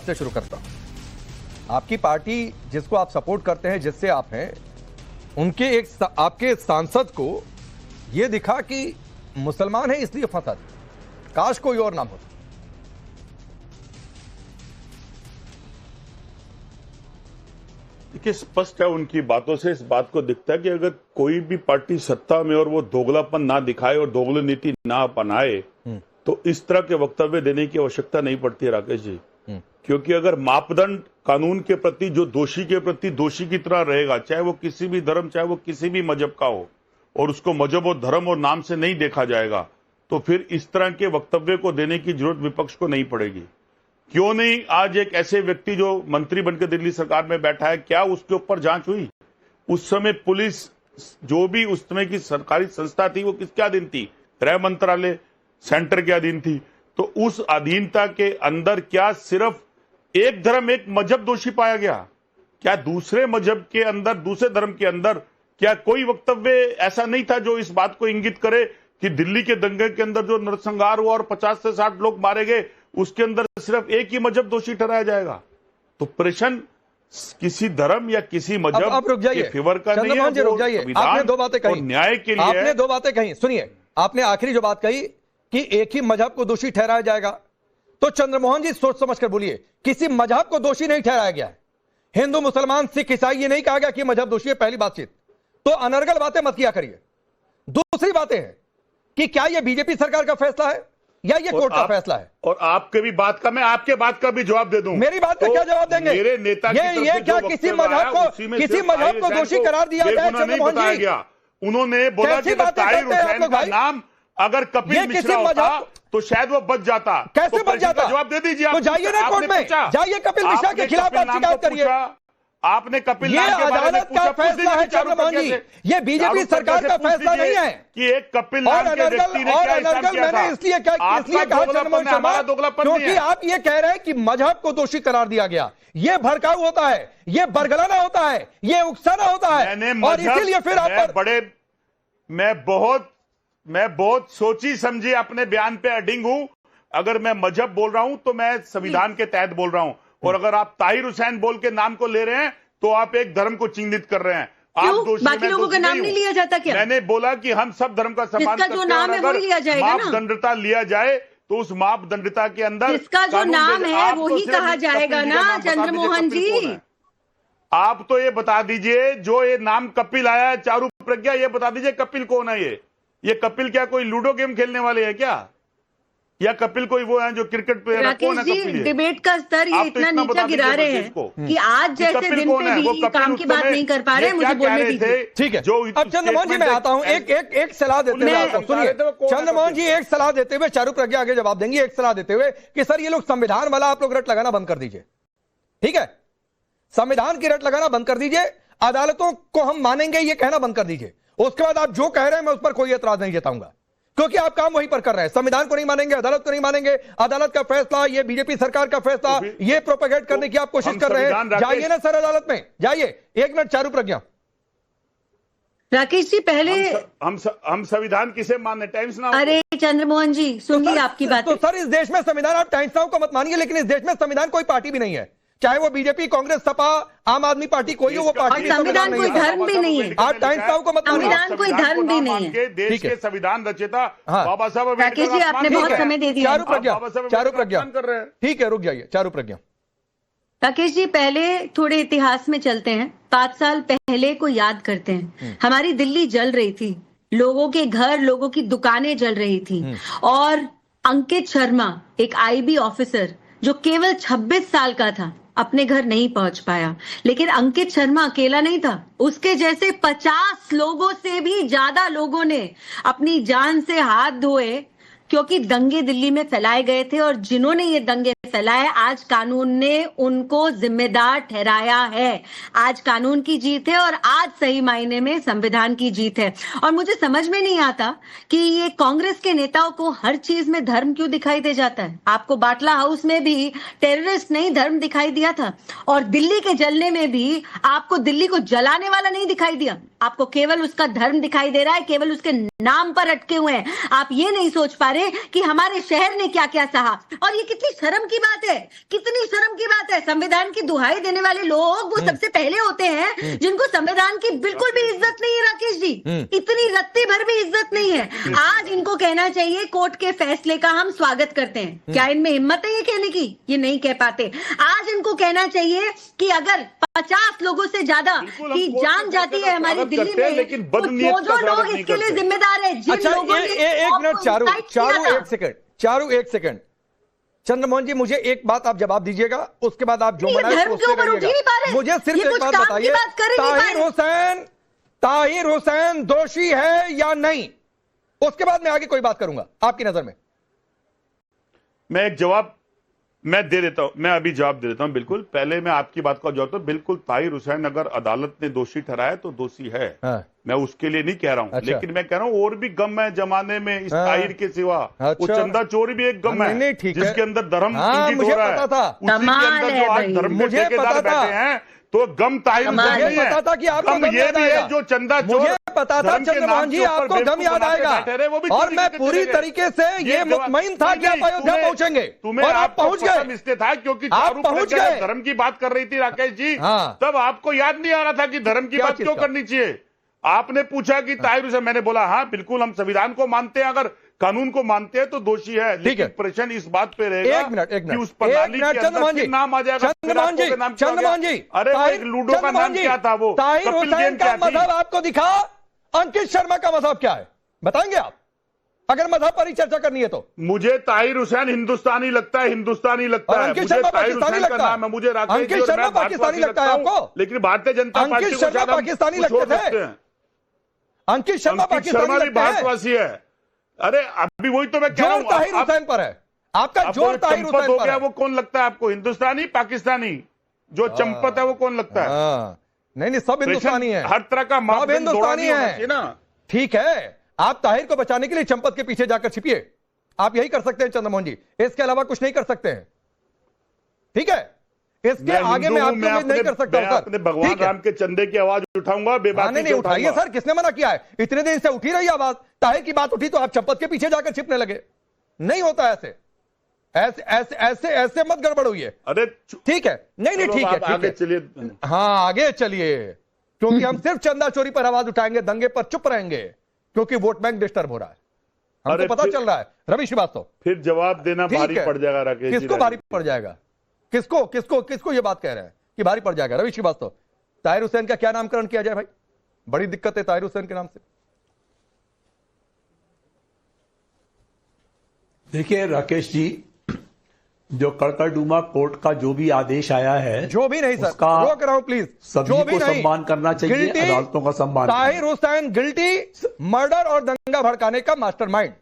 आपसे शुरू करता हूं। आपकी पार्टी जिसको आप सपोर्ट करते हैं, जिससे आप हैं, उनके आपके सांसद को यह दिखा कि मुसलमान है इसलिए फंसा। काश कोई और नाम होता। देखिए, स्पष्ट है उनकी बातों से इस बात को दिखता है कि अगर कोई भी पार्टी सत्ता में और वो दोगलापन ना दिखाए और दोगली नीति ना अपनाए तो इस तरह के वक्तव्य देने की आवश्यकता नहीं पड़ती है राकेश जी। क्योंकि अगर मापदंड कानून के प्रति जो दोषी के प्रति दोषी की तरह रहेगा, चाहे वो किसी भी धर्म, चाहे वो किसी भी मजहब का हो, और उसको मजहब और धर्म और नाम से नहीं देखा जाएगा, तो फिर इस तरह के वक्तव्य को देने की जरूरत विपक्ष को नहीं पड़ेगी। क्यों नहीं आज एक ऐसे व्यक्ति जो मंत्री बनकर दिल्ली सरकार में बैठा है, क्या उसके ऊपर जांच हुई? उस समय पुलिस, जो भी उस समय की सरकारी संस्था थी, वो किसके अधीन थी? गृह मंत्रालय, सेंटर के अधीन थी। तो उस अधीनता के अंदर क्या सिर्फ एक धर्म, एक मजहब दोषी पाया गया? क्या दूसरे मजहब के अंदर, दूसरे धर्म के अंदर क्या कोई वक्तव्य ऐसा नहीं था जो इस बात को इंगित करे कि दिल्ली के दंगे के अंदर जो नरसंहार हुआ और 50 से 60 लोग मारे गए, उसके अंदर सिर्फ एक ही मजहब दोषी ठहराया जाएगा? तो प्रश्न किसी धर्म या किसी मजहब के फेवर का नहीं है। रुक जाइए, आपने दो बातें कही, न्याय के लिए आपने दो बातें कही। सुनिए, आपने आखिरी जो बात कही कि एक ही मजहब को दोषी ठहराया जाएगा, तो चंद्रमोहन जी सोच समझकर बोलिए, किसी मजहब को दोषी नहीं ठहराया गया। हिंदू, मुसलमान, सिख, ईसाई, ये नहीं कहा गया कि मजहब दोषी है। पहली बातचीत तो अनर्गल बातें मत किया करिए। दूसरी बातें है कि क्या यह बीजेपी सरकार का फैसला है या ये कोर्ट का फैसला है? और आपके भी बात का, मैं आपके बात का भी जवाब दे दूं। मेरी बात का क्या जवाब देंगे? मेरे नेता ये क्या किसी मजहब को दोषी करार दिया जाए? चंद्रमोहन जी, उन्होंने बोला कि ताहिर हुसैन का नाम अगर कपिल मिश्रा होता तो शायद वो बच जाता। कैसे बच जाता? जवाब दे दीजिए। तो जाइए ना कोर्ट में, जाइए कपिल मिश्रा के खिलाफ आप शिकायत करिए। आपने कपिल ये अदालत का फैसला है चंद्रमोहन जी, ये बीजेपी सरकार का फैसला नहीं है कि एक कपिल नाम के व्यक्ति ने क्या ऐसा किया था। मैंने इसलिए कहा चंद्रमोहन शर्मा, क्योंकि आप ये कह रहे हैं कि मजहब को दोषी करार दिया गया। ये भड़काऊ होता है, ये बरगलाना होता है, ये उकसाना होता है, और इसीलिए फिर आप बड़े, मैं बहुत सोची समझी अपने बयान पे अडिंग हूं। अगर मैं मजहब बोल रहा हूं तो मैं संविधान के तहत बोल रहा हूं, और अगर आप ताहिर हुसैन बोल के नाम को ले रहे हैं तो आप एक धर्म को चिन्हित कर रहे हैं। आप दोषी, बाकी लोगों का नाम नहीं लिया जाता क्या? मैंने बोला कि हम सब धर्म का सम्मान करते हैं, नाम है वही लिया जाएगा ना। मापदंडता लिया जाए तो उस मापदंडता के अंदर जिसका जो नाम है वही कहा जाएगा ना चंद्रमोहन जी। आप तो ये बता दीजिए, जो ये नाम कपिल आया है, चारू प्रज्ञा, ये बता दीजिए कपिल कौन है? ये कपिल क्या कोई लूडो गेम खेलने वाले हैं क्या? या कपिल कोई वो है जो क्रिकेट प्लेयर है? कौन है कपिल? डिबेट का स्तर ये इतना नीचा गिरा रहे हैं कि आज जैसे दिन पे भी काम की बात नहीं कर पा रहे। मुझे बोलने दीजिए। ठीक है, अब चंद्रमोहन जी मैं आता हूं, एक सलाह देते हुए आता हूं। सुनिए चंद्रमोहन जी, एक सलाह देते हुए, चारू प्रज्ञा आगे जवाब देंगी, एक सलाह देते हुए कि सर ये लोग संविधान वाला आप लोग रट लगाना बंद कर दीजिए। ठीक है, संविधान की रट लगाना बंद कर दीजिए, अदालतों को हम मानेंगे ये कहना बंद कर दीजिए। उसके बाद आप जो कह रहे हैं मैं उस पर कोई एतराज नहीं जताऊंगा, क्योंकि आप काम वहीं पर कर रहे हैं। संविधान को नहीं मानेंगे, अदालत को नहीं मानेंगे, अदालत का फैसला, ये बीजेपी सरकार का फैसला, ये प्रोपेगेट करने की आप कोशिश कर रहे हैं। जाइए ना सर अदालत में, जाइए। एक मिनट चारू प्रज्ञा। राकेश जी, पहले हम संविधान किसे मानने? Times now. अरे चंद्रमोहन जी सुनिए आपकी बात। तो सर इस देश में संविधान, आप टाइम्स नाउ को मत मानिए, लेकिन इस देश में संविधान कोई पार्टी भी नहीं है, चाहे वो बीजेपी, कांग्रेस, सपा, आम आदमी पार्टी, कोई हो वो पार्टी। संविधान कोई धर्म भी नहीं है। आप टाइम्स नाउ को मत मानिए। संविधान कोई धर्म भी नहीं है। देश के संविधान रचयिता बाबा साहब राकेश जी, आपने बहुत समय दे दिया। चारू प्रज्ञा ठीक है, रुक जाइए चारू प्रज्ञा। राकेश जी, पहले थोड़े इतिहास में चलते हैं। 5 साल पहले को याद करते हैं। हमारी दिल्ली जल रही थी, लोगों के घर, लोगों की दुकानें जल रही थी, और अंकित शर्मा, एक आईबी ऑफिसर जो केवल 26 साल का था, अपने घर नहीं पहुंच पाया। लेकिन अंकित शर्मा अकेला नहीं था, उसके जैसे 50 लोगों से भी ज्यादा लोगों ने अपनी जान से हाथ धोए, क्योंकि दंगे दिल्ली में फैलाए गए थे, और जिन्होंने ये दंगे फैलाए, आज कानून ने उनको जिम्मेदार ठहराया है। आज कानून की जीत है और आज सही मायने में संविधान की जीत है। और मुझे समझ में नहीं आता कि ये कांग्रेस के नेताओं को हर चीज में धर्म क्यों दिखाई दे जाता है। आपको बाटला हाउस में भी टेररिस्ट नहीं धर्म दिखाई दिया था, और दिल्ली के जलने में भी आपको दिल्ली को जलाने वाला नहीं दिखाई दिया, आपको केवल उसका धर्म दिखाई दे रहा है, केवल उसके नाम पर अटके हुए हैं। आप ये नहीं सोच पा रहे रहे कि हमारे शहर ने क्या क्या सहा। और ये कितनी शर्म की बात है, कितनी शर्म की बात है। संविधान की दुहाई देने वाले लोग वो सबसे पहले होते हैं जिनको संविधान की बिल्कुल भी इज्जत नहीं है। राकेश जी, इतनी रत्ती भर भी इज्जत नहीं है। आज इनको कहना चाहिए कोर्ट के फैसले का हम स्वागत करते हैं। क्या इनमें हिम्मत है ये कहने की? ये नहीं कह पाते। आज इनको कहना चाहिए कि अगर 50 लोगों से ज्यादा की जान जाती है हमारी दिल्ली में, लेकिन तो जो लोग इसके लिए जिम्मेदार है, जिन अच्छा, लोगों ने एक मिनट चारू एक सेकंड चंद्रमोहन जी, मुझे एक बात आप जवाब दीजिएगा, उसके बाद आप जो बनाए सोचते रहिएगा। मुझे सिर्फ एक बात बताइए, ताहिर हुसैन दोषी है या नहीं? उसके बाद मैं आगे कोई बात करूंगा। आपकी नजर में मैं एक जवाब मैं दे देता हूं, मैं अभी जवाब दे देता हूं। बिल्कुल, पहले मैं आपकी बात का जवाब, तो बिल्कुल ताहिर हुसैन अगर अदालत ने दोषी ठहराया तो दोषी है। हाँ। मैं उसके लिए नहीं कह रहा हूं। अच्छा। लेकिन मैं कह रहा हूं और भी गम है जमाने में इस हाँ। ताहिर के सिवा। अच्छा। वो चंदा चोरी भी एक गम है, नहीं, ठीक है। जिसके अंदर धर्म हाँ, इंगित हो रहा है। मुझे पता था। उसी के अंदर जो आज धर्म के ठेकेदार बैठे हैं, तो गम ताहिर हुसैन नहीं है। पता था कि आपको गम ये भी है जो चंदा चोर, मुझे पता था चंद्रमोहन जी आपको गम याद आएगा, और मैं पूरी तरीके से ये मुतमईन था कि आप अयोध्या पहुंचेंगे, और आप पहुंच गए। इसलिए था क्योंकि आप पहुंच गए। धर्म की बात कर रही थी राकेश जी, हाँ। तब आपको याद नहीं आ रहा था कि धर्म की बात क्यों करनी चाहिए। आपने पूछा कि ताहिर हुसैन, मैंने बोला हाँ बिल्कुल हम संविधान को मानते हैं, अगर कानून को मानते हैं तो दोषी है। लेकिन प्रश्न इस बात पे रहेगा एक मिनट कि उस प्रणाली के अंदर फिर नाम आ जाएगा। चंद्रमोहन जी, अरे लूडो का नाम क्या था? वो ताहिर हुसैन का मजहब आपको दिखा? अंकित शर्मा का मजहब क्या है बताएंगे आप, अगर मजहब पर ही चर्चा करनी है तो? मुझे ताहिर हुसैन हिंदुस्तानी लगता है, हिंदुस्तानी लगता है। अंकित शर्मा पाकिस्तानी लगता है। मुझे अंकित शर्मा पाकिस्तानी लगता है आपको? लेकिन भारतीय जनता पार्टी अंकित शर्मा पाकिस्तानी लगते थे? अंकित शर्मा पाकिस्तानी भी भारतवासी है। अरे अभी वही तो मैं कह रहा हूं, ताहिर हुसैन पर है आपका जोर। ताहिर हुसैन हो गया, वो कौन लगता है आपको? हिंदुस्तानी पाकिस्तानी जो चंपत है वो कौन लगता है? नहीं, सब हिंदुस्तानी है, हर तरह का सब हिंदुस्तानी है ना। ठीक है, आप ताहिर को बचाने के लिए चंपत के पीछे जाकर छिपिए, आप यही कर सकते हैं चंद्रमोहन जी, इसके अलावा कुछ नहीं कर सकते हैं। ठीक है, इसके आगे मैं आपको उम्मीद नहीं कर सकता हूं। अपने भगवान राम के चंदे की आवाज उठाऊंगा, बेबाकी नहीं उठाइए सर, किसने मना किया है? इतने दिन से उठी रही आवाज, ताहिर की बात उठी तो आप चंपत के पीछे जाकर छिपने लगे। नहीं होता ऐसे, ऐसे ऐसे ऐसे ऐसे मत गड़बड़ हुई है। अरे ठीक है, नहीं ठीक है, आगे चलिए। हाँ आगे चलिए, क्योंकि हम सिर्फ चंदा चोरी पर आवाज उठाएंगे, दंगे पर चुप रहेंगे, क्योंकि वोट बैंक डिस्टर्ब हो रहा है, हमको पता चल रहा है। रवि श्रीवास्तव, फिर जवाब देना भारी पड़ जाएगा राकेश जी। किसको भारी पड़ जाएगा? किसको किसको किसको ये बात कह रहे हैं कि भारी पड़ जाएगा? रवि श्रीवास्तव, ताहिर हुसैन का क्या नामकरण किया जाए भाई? बड़ी दिक्कत है ताहिर हुसैन के नाम से। देखिए राकेश जी, जो कड़कड़डूमा कोर्ट का जो भी आदेश आया है, जो भी नहीं सर, रोक रहा हूं प्लीज, सभी को सम्मान करना चाहिए, अदालतों का सम्मान। ताहिर हुसैन गिल्टी, मर्डर और दंगा भड़काने का मास्टरमाइंड।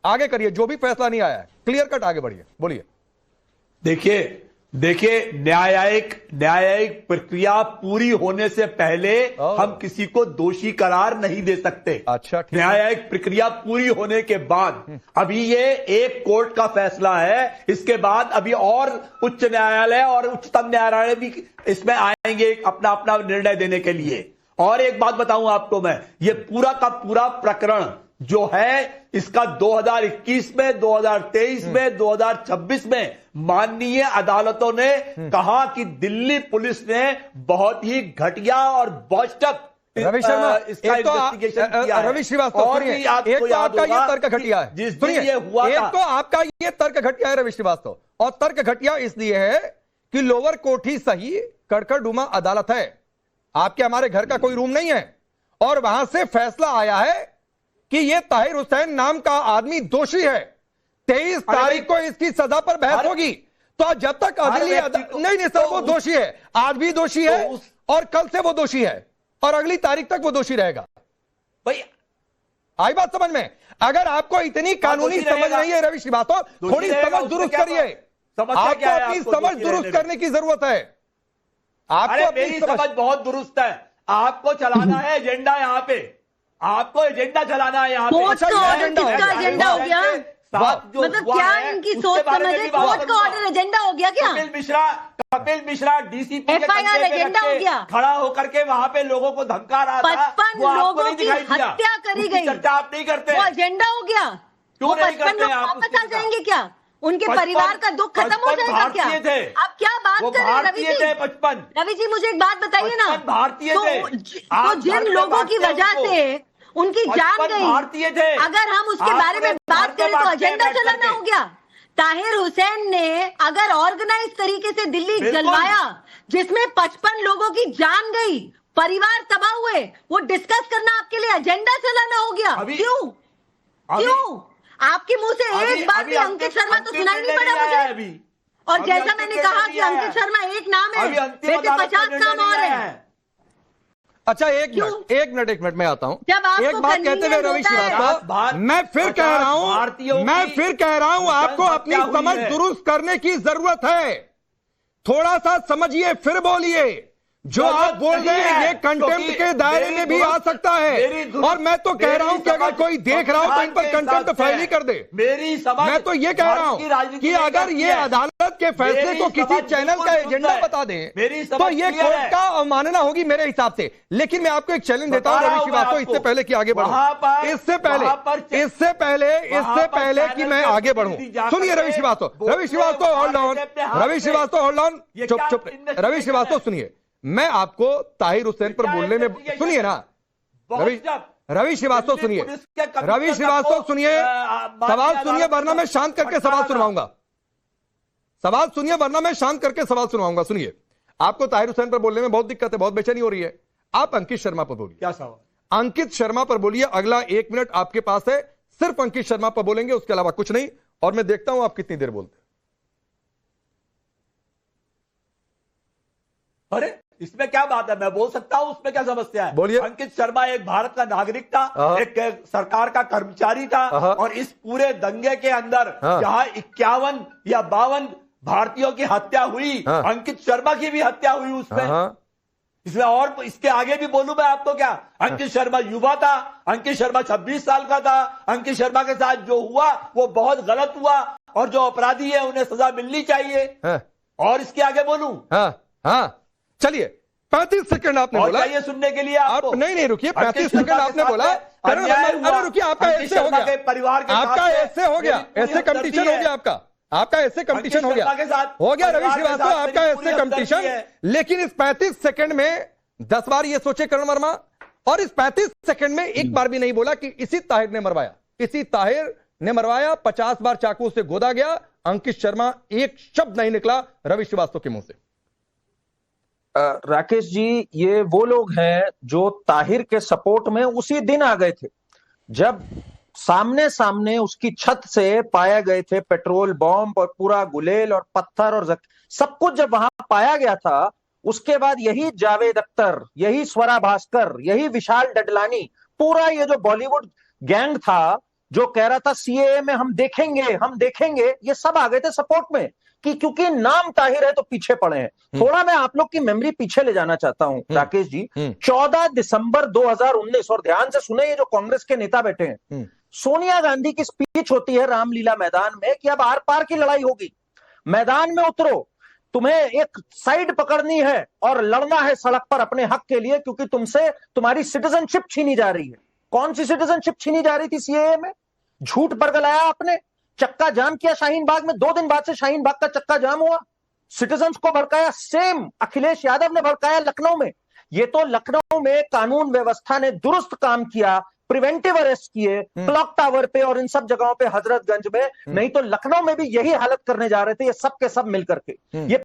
आगे करिए, जो भी फैसला नहीं आया है क्लियर कट आगे बढ़िए, बोलिए। देखिए न्यायिक प्रक्रिया पूरी होने से पहले हम किसी को दोषी करार नहीं दे सकते। अच्छा, न्यायिक प्रक्रिया पूरी होने के बाद, अभी ये एक कोर्ट का फैसला है, इसके बाद अभी और उच्च न्यायालय और उच्चतम न्यायालय भी इसमें आएंगे अपना अपना निर्णय देने के लिए। और एक बात बताऊं आपको मैं, ये पूरा का पूरा प्रकरण जो है, इसका 2021 में, 2023 में, 2026 में माननीय अदालतों ने कहा कि दिल्ली पुलिस ने बहुत ही घटिया और बॉस्टअप रवि शर्मा, इसका इन्वेस्टिगेशन किया है। रवि श्रीवास्तव, और भी आपको याद होगा ये तर्क घटिया है, जिस दिन ये हुआ था, एक तो आपका ये तर्क घटिया है रवि श्रीवास्तव, और तर्क घटिया इसलिए है कि लोअर कोर्ट ही सही कड़कड़डूमा अदालत है, आपके हमारे घर का कोई रूम नहीं है, और वहां से फैसला आया है कि यह ताहिर हुसैन नाम का आदमी दोषी है। 23 तारीख को इसकी सजा पर बहस होगी, तो जब तक अगली नहीं सर, वो दोषी है, आज भी दोषी है और कल से वो दोषी है और अगली तारीख तक वो दोषी रहेगा। भाई आई बात समझ में? अगर आपको इतनी कानूनी समझ नहीं है रवि श्रीवास्तव, थोड़ी समझ दुरुस्त करिए, आपको अपनी समझ दुरुस्त करने की जरूरत है। आपको मेरी समझ बहुत दुरुस्त है, आपको चलाना है एजेंडा, यहाँ पे आपको एजेंडा चलाना है, यहाँ पे एजेंडा हो गया। मतलब क्या इनकी सोच समझ है? कोर्ट का ऑर्डर एजेंडा हो गया क्या? Kapil Mishra DCP FIR agenda हो गया, खड़ा होकर के वहां पे लोगों को धमका रहा था, 55 लोगों की हत्या करी गई, चर्चा आप नहीं करते, वो एजेंडा हो गया। क्यों वो नहीं 55 करते लोग आप वापस उसके आ साथ? जाएंगे क्या? उनके 55 परिवार का दुख खत्म हो 55 जाएगा क्या? भारतीय थे। आप क्या बात वो कर रहे हैं रवि भारतीय जी? थे 55। रवि जी मुझे एक बात बताइए ना, 55 भारतीय तो थे। तो आप जिन घर पे लोगों की बांटते वजह उनको। से उनकी जान 55 गई, भारतीय थे। अगर हम उसके आप बारे में पूरे बात घर पे करें तो बांटते हैं एजेंडा बैठ चलाना करके। हो गया। ताहिर हुसैन ने अगर ऑर्गेनाइज तरीके से दिल्ली बिल्कुल। जलवाया, जिसमें 55 लोगों की जान गई, परिवार तबाह हुए, वो डिस्कस करना आपके लिए एजेंडा चलाना हो गया। अभी- क्यों? अभी- क्यों? आपके मुंह से एक बार भी अंकित शर्मा तो सुनाई नहीं पड़ा मुझे। अभी और अभी जैसा अंतिम मैंने निर्णय कहा नहीं कि आया अंकित शर्मा एक नाम है, अभी अंतिम बेटे अदालत का 50 निर्णय काम नहीं और आया है। है। अच्छा एक क्यों? मिनट मैं आता हूं। जब आपको एक बात कहते हुए रवि convenience होता है। श्रीवास्तव, मैं फिर कह रहा हूं आपको अपनी हत्या हुई समझ है। दुरुस्त करने की जरूरत है। थोड़ा सा समझिए फिर बोलिए। जो जरूरत आप बोल रहे नहीं हैं है, ये कंटेम्प्ट क्योंकि के दायरे मेरी में भी आ दुरुस्त- सकता मेरी है। दुरुस्त- और मैं तो कह रहा हूं कि अगर मेरी कोई देख रहा हो तो इन पर संविधान के कंटेम्प्ट हिसाब फाइल से ही कर दे। मेरी समझ मैं तो ये कह रहा भारत की हूं राजनीति कि में अगर करती ये है। अदालत के फैसले मेरी को किसी समझ चैनल बिल्कुल का शुद्ध एजेंडा है। बता दें मेरी समझ तो ये क्लियर कोर्ट है। का अवमानना होगी मेरे हिसाब से। लेकिन मैं आपको एक चैलेंज देता हूं बता रहा रवि हूं मैं श्रीवास्तव, आपको। इससे पहले कि आगे बढ़ो, वहां पर- इससे पहले वहां पर कि मैं आगे बढ़ूं, सुनिए Ravi Shrivastava, hold on, Ravi Shrivastava hold on, चुप रवि श्रीवास्तव सुनिए। मैं आपको ताहिर हुसैन पर बोलने में, सुनिए ना रवि श्रीवास्तव सुनिए, रवि श्रीवास्तव सुनिए, सवाल सुनिए वरना मैं शांत करके सवाल सुनवाऊंगा। सवाल सुनिए वरना मैं शांत करके सवाल सुनवाऊंगा। सुनिए, आपको ताहिर हुसैन पर बोलने में बहुत दिक्कत है, बहुत बेचैनी हो रही है। आप अंकित शर्मा पर बोलिए। क्या सवाल? अंकित शर्मा पर बोलिए। अगला 1 मिनट आपके पास है, सिर्फ अंकित शर्मा पर बोलेंगे, उसके अलावा कुछ नहीं। और मैं देखता हूं आप कितनी देर बोलते हैं। अरे इसमें क्या बात है, मैं बोल सकता हूं, उसमें क्या समस्या है? बोलिए। अंकित शर्मा एक भारत का नागरिक था, एक सरकार का कर्मचारी था, और इस पूरे दंगे के अंदर जहां 51 या 52 भारतीयों की हत्या हुई, अंकित शर्मा की भी हत्या हुई उसमें। इसमें और इसके आगे भी बोलूं मैं आपको क्या? अंकित शर्मा युवा था, अंकित शर्मा 26 साल का था, अंकित शर्मा के साथ जो हुआ वो बहुत गलत हुआ, और जो अपराधी है उन्हें सजा मिलनी चाहिए। और इसके आगे बोलूं? चलिए 35 सेकंड आपने बोला, चाहिए सुनने के लिए आप नहीं रुकिए, 35 सेकंड आपने बोला। अरे रुकिए, आपका ऐसे हो गया, परिवार के आपका ऐसे हो गया, ऐसे कंपटीशन हो गया, आपका ऐसे कंपटीशन हो गया रवि श्रीवास्तव, आपका ऐसे कंपटीशन। लेकिन इस 35 सेकंड में 10 बार ये सोचे करण वर्मा, और इस 35 सेकंड में एक बार भी नहीं बोला कि इसी ताहिर ने मरवाया, इसी ताहिर ने मरवाया। 50 बार चाकू से गोदा गया, अंकित शर्मा एक शब्द नहीं निकला रवि श्रीवास्तव के मुंह से। राकेश जी, ये वो लोग हैं जो ताहिर के सपोर्ट में उसी दिन आ गए थे जब सामने सामने उसकी छत से पाए गए थे पेट्रोल बॉम्ब और पूरा गुलेल और पत्थर और सब कुछ जब वहां पाया गया था। उसके बाद यही जावेद अख्तर, यही स्वरा भास्कर, यही विशाल डडलानी, पूरा ये जो बॉलीवुड गैंग था जो कह रहा था सीएए में हम देखेंगे, ये सब आ गए थे सपोर्ट में कि क्योंकि नाम ताहिर है तो पीछे पड़े हैं। थोड़ा मैं आप लोग की मेमोरी पीछे ले जाना चाहता हूं राकेश जी। 14 दिसंबर 2019, और ध्यान से सुने, ये जो कांग्रेस के नेता बैठे हैं, सोनिया गांधी की स्पीच होती है रामलीला मैदान में कि अब आर पार की लड़ाई होगी, मैदान में उतरो, तुम्हें एक साइड पकड़नी है और लड़ना है सड़क पर अपने हक के लिए, क्योंकि तुमसे तुम्हारी सिटीजनशिप छीनी जा रही है। कौन सी सिटीजनशिप छीनी जा रही थी सीएए में? झूठ बरगलाया आपने, चक्का जाम किया शाहीन बाग में, 2 दिन बाद से शाहीन बाग का चक्का जाम हुआ, सिटीजन्स को भड़काया। सेम अखिलेश यादव ने भड़काया लखनऊ में। ये तो लखनऊ में कानून व्यवस्था ने दुरुस्त काम किया, प्रिवेंटिव अरेस्ट किए क्लॉक टावर पे और इन सब जगहों पे, हजरतगंज में, नहीं तो लखनऊ में भी यही हालत करने जा रहे थे ये सब के सब मिलकर के। ये